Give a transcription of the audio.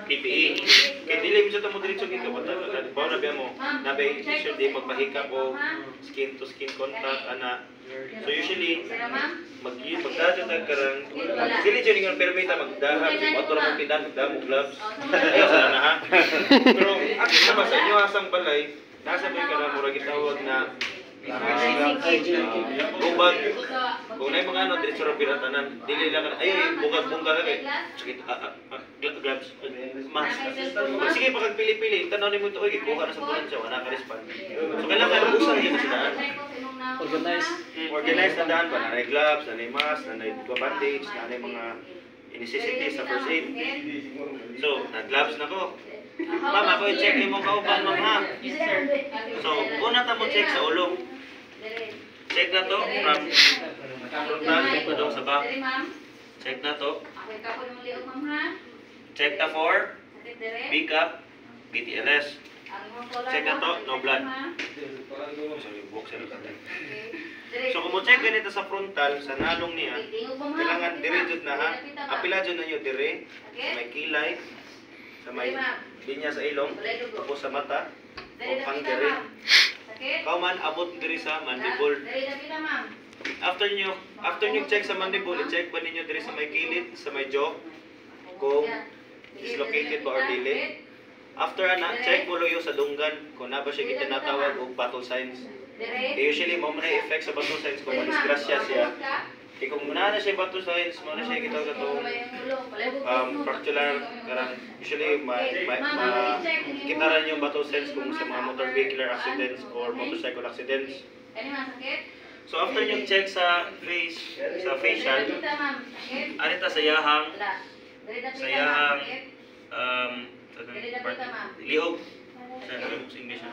PPE. Kaya dili mo siya tamo diretso gika bawo na biya mo nabay sure di magpahika o skin to skin contact ana. So usually magdadyo tag karang dili jud nga permit magdahab motor mo pidan magdamo gloves. Ayo sa na ha. Pero at sa sa inyo asang balay nasa may karang mura gitawag na bugag kung na yung mga ano diretso ra piratanan dili lang ay bugag-bungga kay gloves mask sige pag pili-pili tanaw nimo to oy kuha na sa bulan siya wala ka respond so kailangan usa niya sa daan organize na daan ba na gloves na mask na bandage na mga necessities sa first aid so na gloves na ko ma'am ako i-check imong kauban ma'am ha so una ta mo check sa ulo check na to from frontal to sa back check na to check na for pick up BTLS check na to no blood so kung mo check ganito sa frontal sa nalong niya kailangan dire jud na ha apila jud na nyo dire may kilay sa may linya sa ilong tapos sa mata o pang dire kauman abot diri sa mandible after nyo check sa mandible i-check ba ninyo diri sa may kilid sa may jaw kung dislocated ba or dili after ana check mo luyo sa dunggan kung na ba siya gitinatawag og battle signs usually mo man effect sa battle signs kung disgrasya siya kung muna na siya battle signs mo na siya gitawag katong fractular karang usually kita rin yung battle signs kung sa mga motor vehicular accidents or motorcycle accidents so after yung check sa facial anita sa yahang lihog sa English